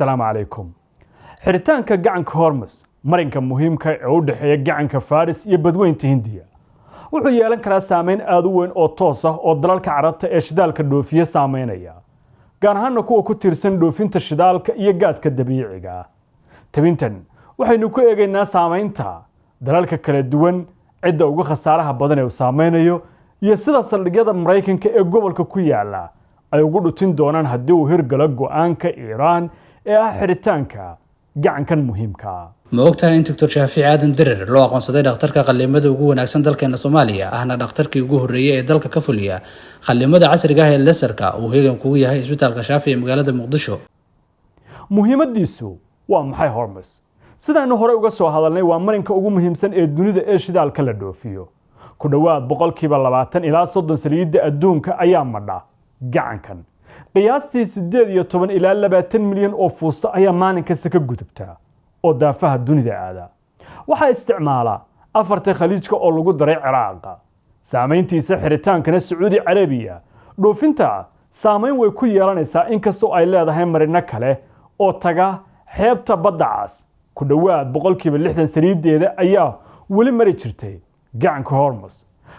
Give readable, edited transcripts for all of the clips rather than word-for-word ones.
السلام عليكم. xiritaanka gacanka Hormuz marinka muhiimka ee u dhaxeeya gacanka Faris iyo badweynta Hindiya wuxuu yeelan karaa saameyn aad u weyn oo toos ah oo dalalka Carabta ee shidaalka dhoofiya saameynaya gaar ahaan kuwa ku tiirsan dhoofinta shidaalka iyo gaaska dabiiciga ah. Tabintan waxaynu ku eegaynaa saameynta dalalka kala duwan cidda ugu khasaaraha badan ee uu saameynayo iyo sida saldhigyada Mareykanka ee gobolka ku yaala ay ugu dhutin doonaan haddii uu hirgalo go'aanka Iran ee ah xiritaanka gacankan muhiimka ma ogtahay in Dr. Shaafici Aadan Dirir loo aqoonsaday dhakhtarka qalliimada ugu wanaagsan dalkeena Soomaaliya ahna dhakhtarkii ugu horeeyay ee dalka ka fuliya qalliimada casriga ah ee laserka uu heegan kugu yahay isbitaalka Shaafici ee magaalada Muqdisho. muhiimadiisu waa maxay Hormuz? sidaanu hore uga soo hadalnay waa marinka ugu muhiimsan ee dunida ee shidaalka la dhoofiyo. ku dhawaad 20% ilaa 30 saliidda adduunka ayaa madha gacankan. qiyaastii 18 ilaa 20 milyan oo fuusto ayaa maalin kasta ka gudubta oo daafaha dunida aada. waxa isticmaala afarta khaliijka oo lagu daray Ciraaq. saameyntiisa xiritaankana Sacuudi Carabiya dhoofinta saameyn way ku yeelanaysaa inkastoo ay leedahay marino kale oo taga xeebta badda cas. ku dhawaad 60% saliideeda ayaa wali mari jirtay gacanka Hormuz.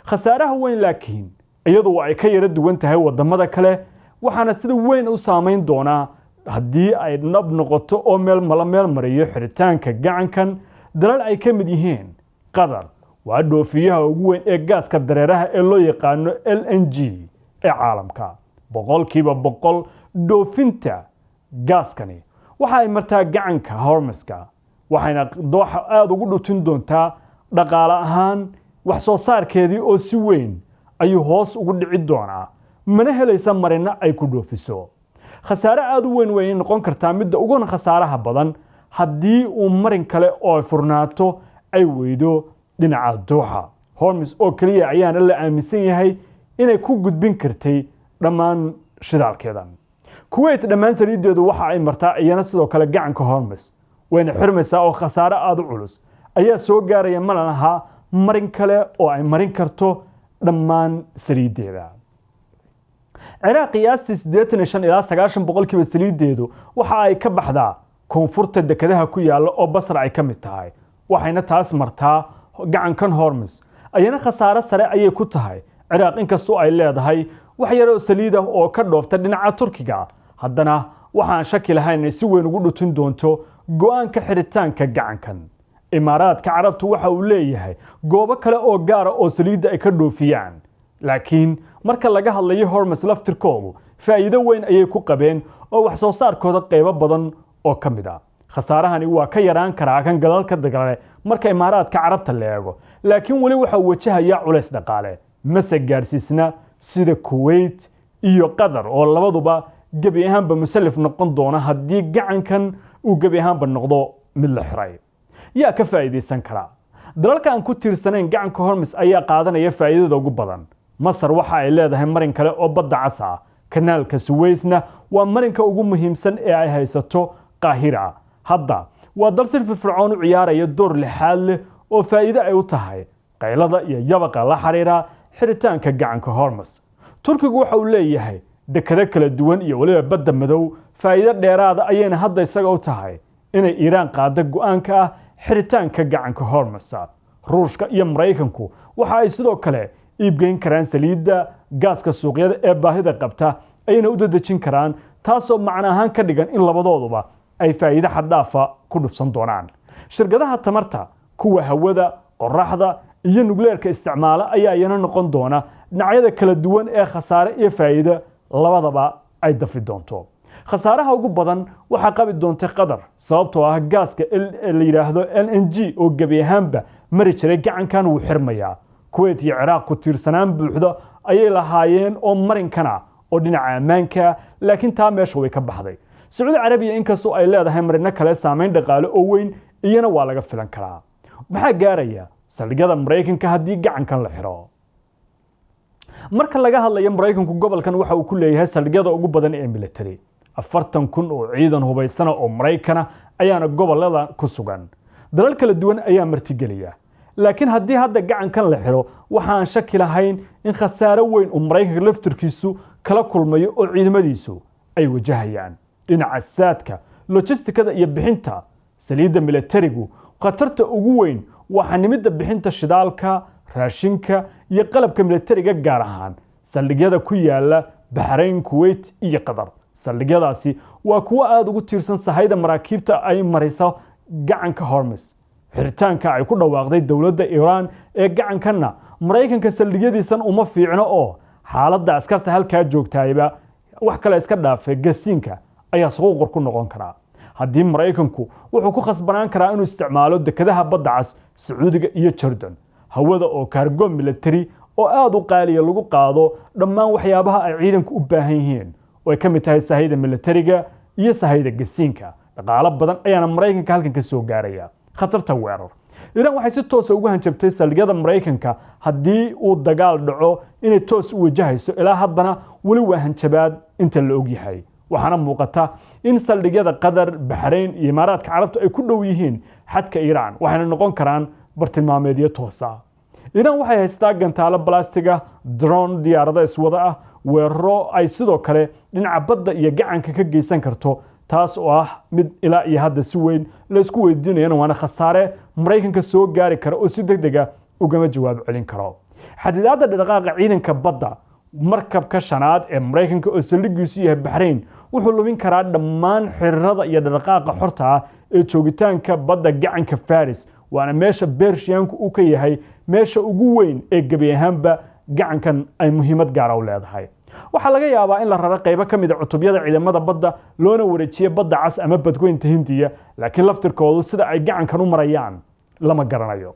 khasaaraha weyn laakiin iyadoo ay ka yara duwan tahay wadamada kale waxaana sida weyn u saameyn doonaa haddii ay nab noqoto oo meel mariyo xiritaanka gacankan dalal ay ka mid yihiin Qatar waa dhoofiyaha ugu weyn ee gaaska dareeraha ee loo yaqaano LNG ee caalamka. 100% dhoofinta gaaskani waxa ay martaa gacanka Hormuzka waxayna dooxa aad ugu dhutin doontaa dhaqaale ahaan wax soo saarkeedii oo si weyn ayuu hoos ugu dhici doonaa mana helaysa marina ay ku dhoofiso. khasaare aad u weyn way noqon kartaa midda ugu khasaaraha badan haddii uu marin kale oo furnaato ay weydo dhinaca dooxa. Hormuz oo kaliya ayaana la aaminsan yahay inay ku gudbin kartay dhammaan shidaalkeedan. Kuwait dhammaan saliideedu waxa ay martaa iyana sidoo kale gacanka Hormuz wayna xirmaysaa oo khasaare aad u culus ayaa soo gaaraya malanaha marin kale oo ay marin karto dhammaan saliideeda. Ciraaq qiyaastii 85 ilaa 90% saliideedu waxa ay ka baxdaa koonfurta dekedaha ku yaala oo Basra ay ka mid tahay waxayna taas martaa gacankan Hormuz ayana khasaare sare ayay ku tahay Ciraaq inkastoo ay leedahay wax yar oo saliid ah oo ka dhoofta dhinaca Turkiga haddana waxaan shaki lahayn si weyn ugu dhutin doonto go'aanka xiritaanka gacankan. Imaaraadka Carabtu waxa uu leeyahay goobo kale oo gaar ah oo saliidda ay ka dhoofiyaan laakiin marka laga hadlayo Hormuz laftirkoodu faa'iido weyn ayay ku qabeen oo wax soo saarkooda qaybo badan oo ka mid ah. khasaarahani waa ka yaraan karaa kan gadalka dagale marka Imaaraadka Carabta la eego laakiin wali waxa wajahaya culays dhaqaale mase gaarsiisna sida Kuwait iyo Qatar oo labaduba gabi ahaanba musallaf noqon doona haddii gacankan uu gabi ahaanba noqdo mid la xiray. yaa ka faa'iideysan kara dalalka aan ku tiirsanayn gacanka Hormuz ayaa qaadanaya faa'iidada ugu badan. Masar waxa ay leedahay marin kale oo badda cas ah. kanaalka Suwaysna waa marinka ugu muhiimsan ee ay haysato Qaahira. hadda waa dal si firfircoon u ciyaaraya door lixaad leh oo faa'iido ay u tahay qaylada iyo yabaqa la xiriira xiritaanka gacanka Hormuz. Turkigu waxa uu leeyahay dekado kala duwan iyo waliba badda madow faa'iido dheeraada ayayna hadda isaga u tahay inay Iran qaado go'aanka ah xiritaanka gacanka Hormuz. Ruushka iyo Mareykanku waxa ay sidoo kale iibgeyn karaan saliidda gaaska suuqyada ee baahida qabta ayna u dadajin karaan taasoo macna ahaan ka dhigan in labadooduba ay faa'iido xad dhaaf ah ku dhufsan doonaan. shirkadaha tamarta kuwa hawada qorraxda iyo nukleerka isticmaala ayaa iyana noqon doona dhinacyada kala duwan ee khasaare iyo faa'iido labadaba ay dafi doonto. khasaaraha ugu badan waxa qabi doonta Qatar sababtoo ah gaaska la yiraahdo LNG oo gabi ahaanba mari jiray gacankan uu xirmayaa. Kuwait iyo Ciraaq ku tiirsanaan buuxda ayay lahaayeen oo marinkana oo dhinaca ammaanka laakiin taa meesha way ka baxday. Sacuudi Carabiya inkastoo ay leedahay marino kale saameyn dhaqaale oo weyn iyana waa laga filan karaa. maxaa gaaraya saldhigyada Mareykanka haddii gacankan la xiro? marka laga hadlayo Mareykanku gobolkan waxa uu ku leeyahay saldhigyada ugu badan ee military 40,000 oo ciidan hubaysan oo Mareykana ayaana gobolada ku sugan. dalal kala duwan ayaa martigeliya laakiin haddii hadda gacankan la xiro waxaan shaki lahayn in khasaare weyn oo Mareykanka laftirkiisu kala kulmayo oo ciidamadiisu ay wajahayaan. dhinaca saadka logistikada iyo bixinta saliidda militarigu khatarta ugu weyn waa xanimidda bixinta shidaalka raashinka iyo qalabka militariga gaar ahaan saldhigyada ku yaala Bahrain, Kuwait iyo Qatar. saldhigyadaasi waa kuwa aad ugu tiirsan sahayda maraakiibta ay marayso gacanka Hormuz. xiritaanka ay ku dhawaaqday dawladda Iran ee gacankana Mareykanka saldhigyadiisan uma fiicno oo xaaladda askarta halkaa joogtayba wax kale iska dhaafay gasiinka ayaa suuq ku noqon kara. haddii Mareykanku wuxuu ku khasbanaan karaa inuu isticmaalo dekedaha badda cas Sacuudiga iyo Jordan hawada oo cargo military oo aad u qaaliya lagu qaado dhammaan waxyaabaha ay ciidanku u baahan yihiin oo ay ka mid tahay sahayda militariga iyo sahayda gasiinka. dhaqaale badan ayaana Mareykanka halkan ka soo gaaraya. khatarta weerar Iran waxay si toos ah ugu hanjabtay saldhigyada Mareykanka haddii uu dagaal dhaco inay toos u wajahayso ilaa haddana wali waa hanjabaad inta la og yahay. waxaana muuqata in saldhigyada Qatar, Bahrain iyo Imaaraadka Carabta ay ku dhow yihiin xadka Iran waxayna noqon karaan bartilmaameedyo toos ah. Iran waxay haystaa gantaalo balastiga, drone diyaarado iswada ah, weeraro ay sidoo kale dhinaca badda iyo gacanka ka geysan karto, taas oo ah mid ilaa iyo hadda si weyn la isku weydiinayo waana khasaare Mareykanka soo gaari kara oo si degdeg ah ugama jawaab celin karo. xadidaadda dhaqaaqa ciidanka badda markabka shanaad ee Mareykanka oo saldhigiisu yahay Bahrain wuxuu lumin karaa dhammaan xiriirada iyo dhaqaaqa xorta ah ee joogitaanka badda gacanka Faris waana meesha Bershiyaanku uu ka yahay meesha ugu weyn ee gabi ahaanba gacankan ay muhiimad gaar ah u leedahay. waxaa laga yaabaa in la raro qaybo ka mid ah cutubyada ciidamada badda loona wareejiyo badda cas ama badgoynta Hindiya laakiin laftirkoodu sida ay gacankan u marayaan lama garanayo.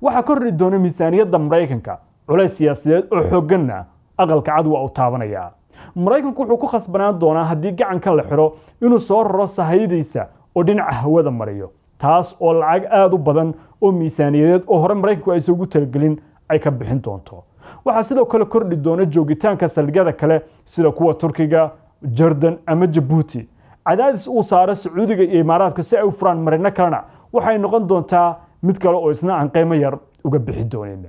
waxaa kordhi doona miisaaniyadda Mareykanka culays siyaasadeed oo xoogganna aqalka cad waa u taabanaya. Mareykanku wuxuu ku khasbanaan doonaa haddii gacankan la xiro inuu soo raro sahaydiisa oo dhinaca hawada mariyo, taas oo lacag aad u badan oo miisaaniyadeed oo hore Mareykanku ay ugu talagelin ay ka bixin doonto. waxaa sidoo kale kordhi doona joogitaanka saldhigyada kale sida kuwa Turkiga, Jordan ama Djibouti. cadaadis uu saaro Sacuudiga iyo Imaaraadka si ay u furaan marino kalena waxay noqon doontaa mid kale oo isna aan qiimo yar uga bixi doonin.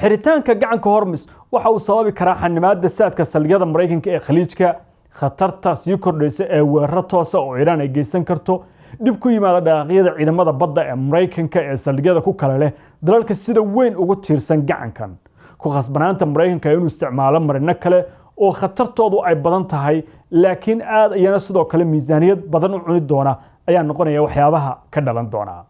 xiritaanka gacanka Hormuz waxa uu sababi karaa xanimaadda saadka saldhigyada Mareykanka ee Khaliijka, khatarta sii kordhaysa ee weeraro toos ah oo Iran ay geysan karto, dib ku yimaada dhaqaaqyada ciidamada badda ee Mareykanka ee saldhigyada ku kala leh dalalka sida weyn ugu tiirsan gacankan. ku khasbanaanta Mareykanka inuu isticmaalo marino kale oo khatartoodu ay badan tahay laakiin aad ayana sidoo kale miisaaniyad badan u cuni doona ayaa noqonaya waxyaabaha ka dhalan doona.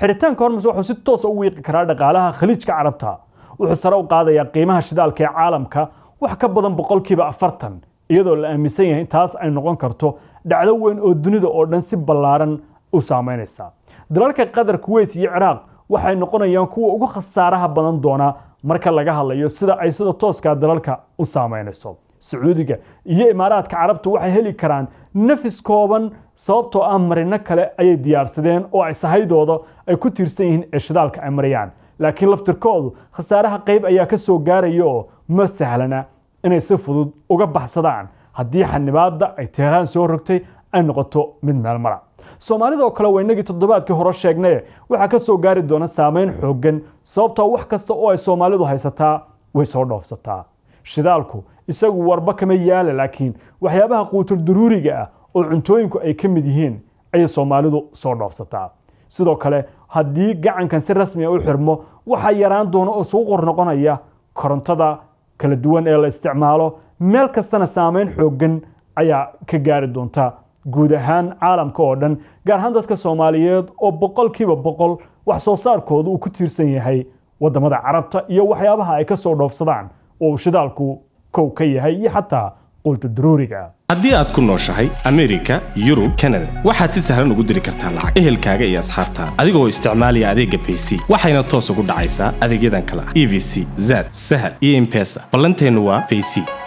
xiritaanka Hormuz wuxuu si toos ah u wiiqi karaa dhaqaalaha Khaliijka Carabta. wuxuu sare u qaadayaa qiimaha shidaalka ee caalamka wax ka badan 40% iyadoo la aaminsan yahay taas ay noqon karto dhacdo weyn oo dunida oo dhan si ballaaran u saameynaysa. dalalka Qatar, Kuwait iyo Iraq waxay noqonayaan kuwa ugu khasaaraha badan doona marka laga hadlayo sida ay sida tooska dalalka u saameynayso. Sacuudiga iyo Imaaraadka Carabta waxay heli karaan nafis kooban sababtoo ah marino kale ay diyaarsadeen oo ay sahaydooda ay ku tiirsan yihiin ee shidaalka ay marayaan. laakiin laftirkoodu khasaaraha qayb ayaa ka soo gaaraya oo ma sahlana inay si fudud uga baxsadaan haddii xanibaadda ay Tehran soo rogtay ay noqoto mid meel mara. Soomaalida oo kale weynagii toddobaadkii hore sheegnay waxa ka soo gaari doona saameyn xooggan sababtoo wax kasta oo ay Soomaalidu haysataa way soo dhoofsataa. shidaalku isagu warba kama yaala laakiin waxyaabaha quutul daruuriga ah oo cuntooyinku ay ka mid yihiin ay Soomaalidu soo dhoofsataa. sidoo kale haddii gacankan si rasmi ah u xirmo waxa yaraan doona oo suuq noqonaya korontada kala duwan ee la isticmaalo meel kastana saameyn xooggan ayaa ka gaari doonta guud ahaan caalamka oo dhan gaar ahaan dadka Soomaaliyeed oo 100% wax soo saarkoodu uu ku tiirsan yahay wadamada Carabta iyo waxyaabaha ay ka soo dhoofsadaan oo shidaalku kow ka yahay iyo xataa qulta daruuriga. haddii aad ku nooshahay Amerika, Yurub, Canada waxaad si sahlan ugu diri kartaa lacag ehelkaaga iyo asxaabtaada adigoo isticmaalaya adeega PC waxayna toos ugu dhacaysaa adeegyadan kala ah EVC, Zad, Sahal iyo M-Pesa. ballanteenu waa PC.